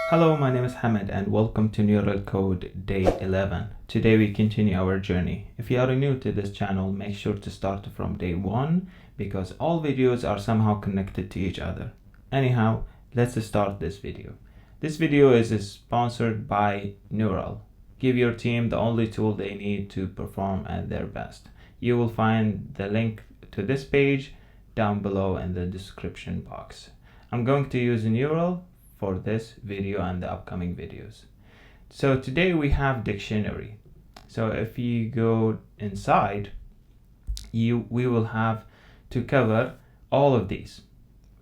Hello, my name is Hamid and welcome to Neural Code Day 11. Today we continue our journey. If you are new to this channel, make sure to start from day 1 because all videos are somehow connected to each other. Anyhow, let's start this video. This video is sponsored by Nural. Give your team the only tool they need to perform at their best. You will find the link to this page down below in the description box. I'm going to use Nural for this video and the upcoming videos. So today we have dictionary. So if you go inside, we will have to cover all of these.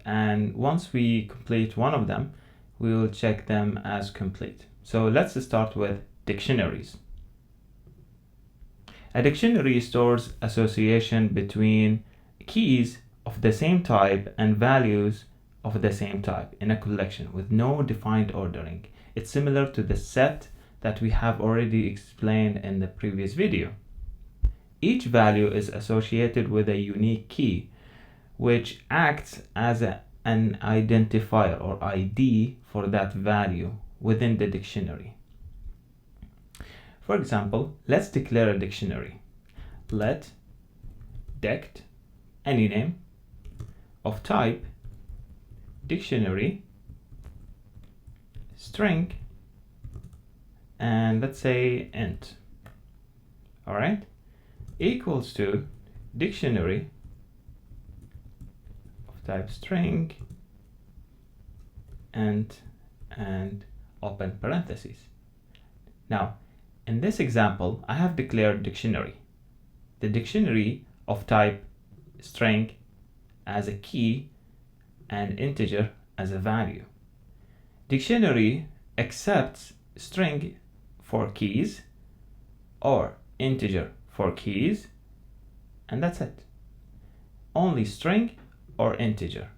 And once we complete one of them, we will check them as complete. So let's start with dictionaries. A dictionary stores association between keys of the same type and values of the same type in a collection with no defined ordering. It's similar to the set that we have already explained in the previous video. Each value is associated with a unique key, which acts as an identifier or ID for that value within the dictionary. For example, let's declare a dictionary. Let dect, any name, of type dictionary, string, and let's say int. All right, equals to dictionary of type string, int, and open parentheses. Now, in this example, I have declared dictionary. The dictionary of type string as a key and integer as a value. Dictionary accepts string for keys or integer for keys, and that's it. Only string or integer.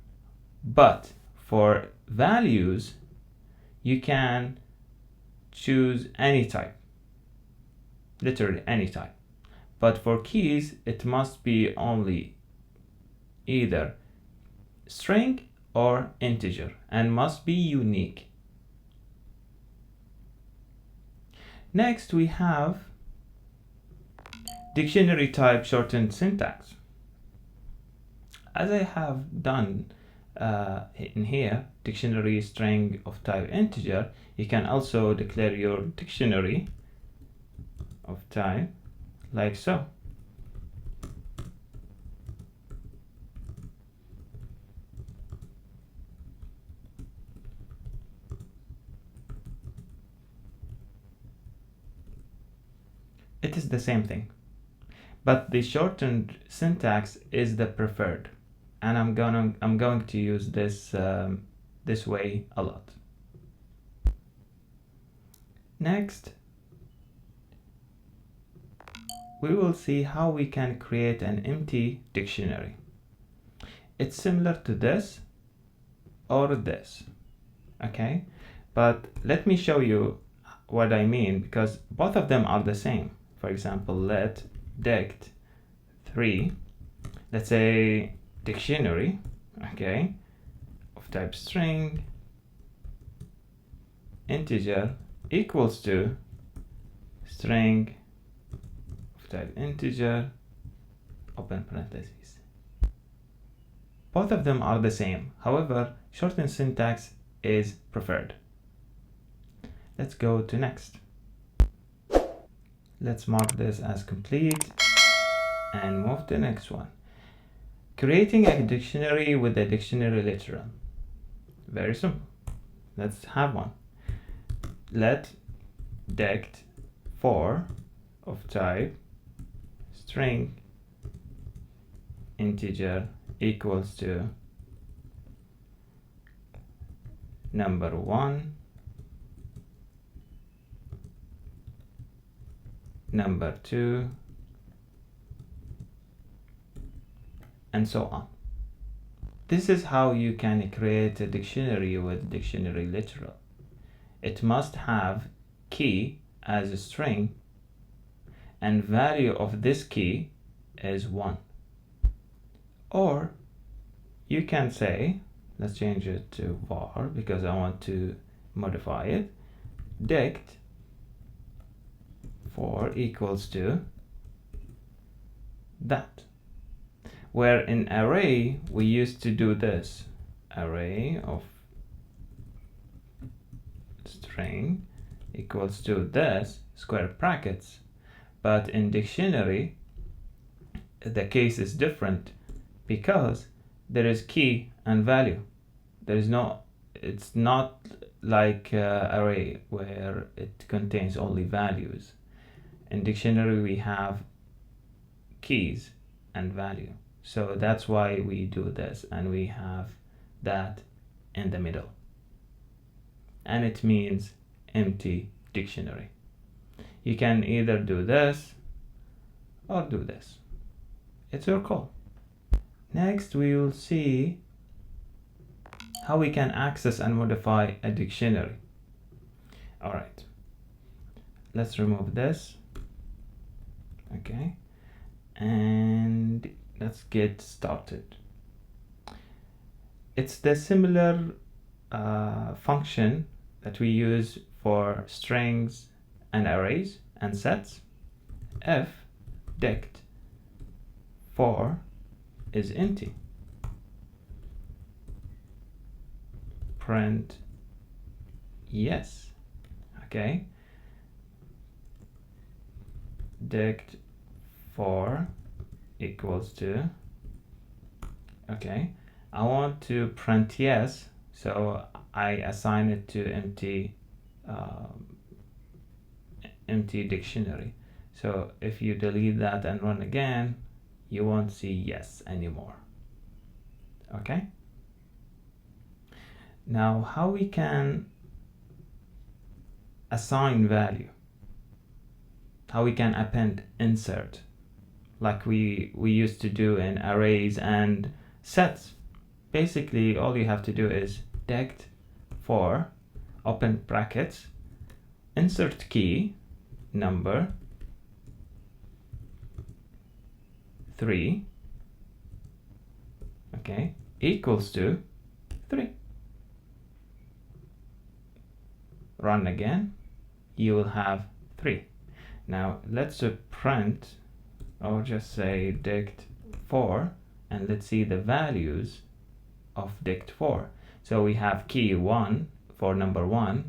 But for values, you can choose any type, literally any type. But for keys, it must be only either string or integer and must be unique. Next, we have dictionary type shortened syntax. As I have done in here, dictionary string of type integer, you can also declare your dictionary of type like so. It is the same thing, but the shortened syntax is the preferred, and I'm going to use this this way a lot. Next, we will see how we can create an empty dictionary. It's similar to this or this, okay? But let me show you what I mean, because both of them are the same. For example, let dect 3, let's say dictionary, okay, of type string, integer equals to string of type integer, open parentheses. Both of them are the same. However, shortened syntax is preferred. Let's go to next. Let's mark this as complete and move to the next one. Creating a dictionary with a dictionary literal. Very simple. Let's have one. Let dect 4 of type string integer equals to number 1, number 2, and so on. This is how you can create a dictionary with dictionary literal. It must have key as a string and value of this key is 1. Or you can say, let's change it to var because I want to modify it. Dict for equals to that. Where in array we used to do this, array of string equals to this square brackets, but in dictionary the case is different because there is key and value. There is no, it's not like array where it contains only values. In dictionary we have keys and value, so that's why we do this, and we have that in the middle, and it means empty dictionary. You can either do this or do this, it's your call. Next we will see how we can access and modify a dictionary. All right, let's remove this. Okay, and let's get started. It's the similar function that we use for strings and arrays and sets. If dict for is empty, print yes. Okay, dict for equals to, okay, I want to print yes, so I assign it to empty empty dictionary. So if you delete that and run again, you won't see yes anymore. Okay, now how we can assign value, how we can append, insert, like we used to do in arrays and sets. Basically all you have to do is dict for, open brackets, insert key number 3, okay, equals to 3. Run again, you will have 3. Now let's print, or just say dict for, and let's see the values of dict for. So we have key 1 for number 1,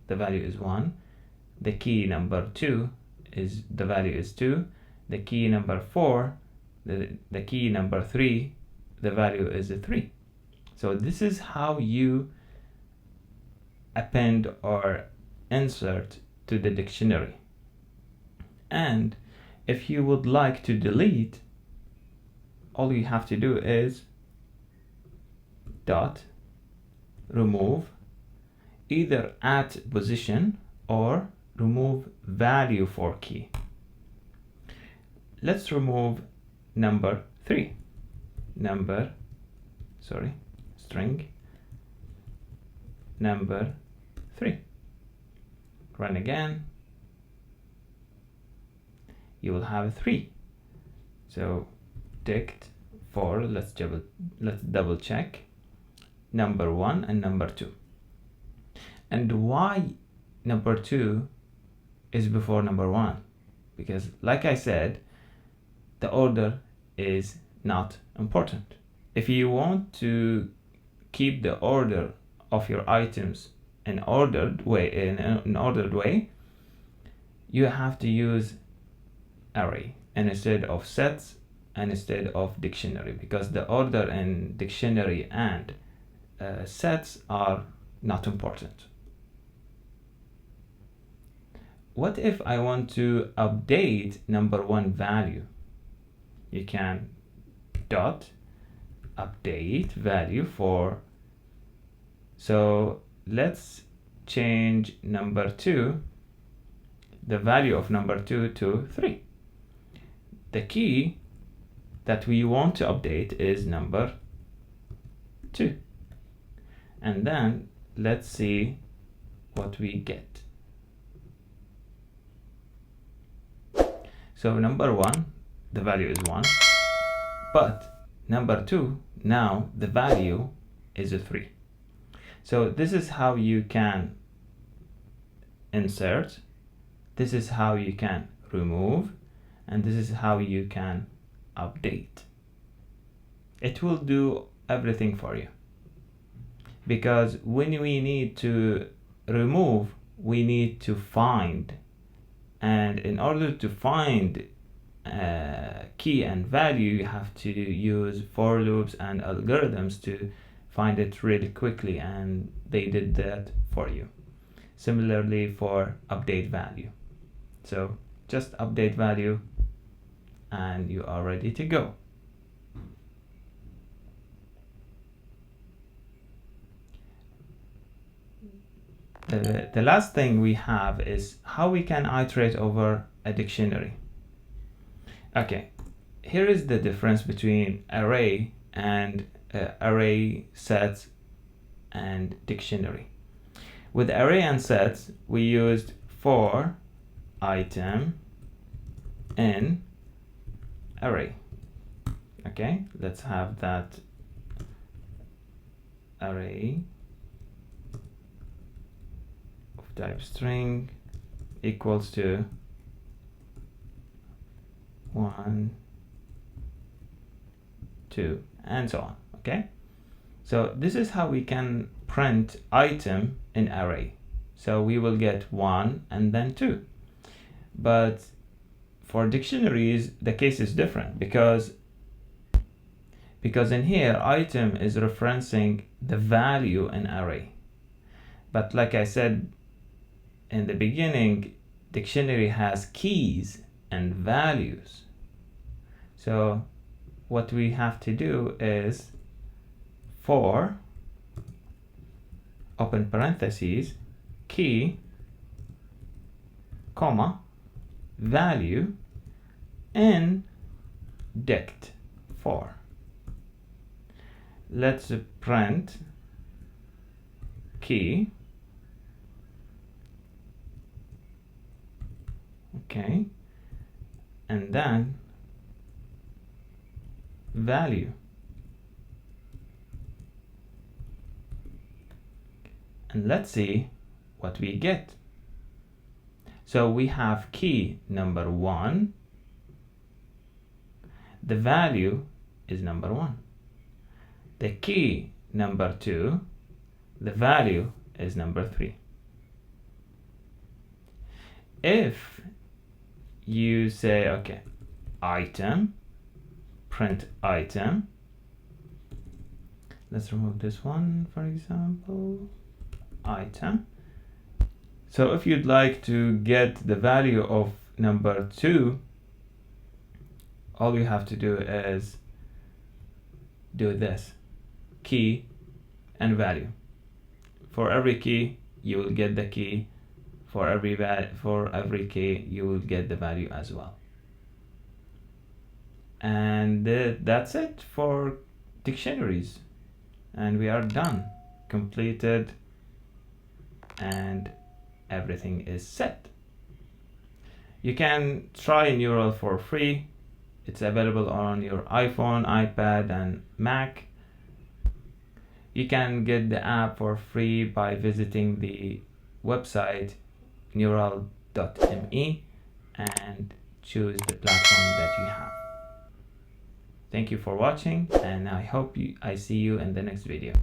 the value is 1. The key number 2 is, the value is 2. The key number 4, the key number 3, the value is a 3. So this is how you append or insert to the dictionary. And if you would like to delete, all you have to do is dot remove either at position or remove value for key. Let's remove number 3, string number 3. Run again, you will have 3. So dict for, let's double check number 1 and number 2. And why number 2 is before number 1? Because like I said, the order is not important. If you want to keep the order of your items in ordered way, you have to use array instead of sets and instead of dictionary, because the order in dictionary and sets are not important. What if I want to update number 1 value? You can dot update value for, so let's change number 2, the value of number 2 to 3. The key that we want to update is number 2. And then let's see what we get. So number 1, the value is 1, but number 2, now the value is a 3. So this is how you can insert, this is how you can remove, and this is how you can update. It will do everything for you, because when we need to remove, we need to find, and in order to find key and value, you have to use for loops and algorithms to find it really quickly, and they did that for you. Similarly for update value. So just update value and you are ready to go. The last thing we have is how we can iterate over a dictionary. Okay, here is the difference between array and array, sets, and dictionary. With array and sets, we used for item in array. Okay, let's have that array of type string equals to 1, 2, and so on. Okay, so this is how we can print item in array. So we will get 1 and then 2. But for dictionaries, the case is different, because in here item is referencing the value in array. But like I said in the beginning, dictionary has keys and values. So what we have to do is for open parentheses key comma value in dict for. Let's print key, okay, and then value, and let's see what we get. So we have key number 1, the value is number 1. The key number 2, the value is number 3. If you say, okay, item, print item, let's remove this one, for example, item. So if you'd like to get the value of number 2, all you have to do is do this, key and value. For every key, you will get the key. For every key, you will get the value as well. And that's it for dictionaries. And we are done, completed, and everything is set. You can try Nural for free. It's available on your iPhone, iPad, and Mac. You can get the app for free by visiting the website nural.me and choose the platform that you have. Thank you for watching, and I hope I see you in the next video.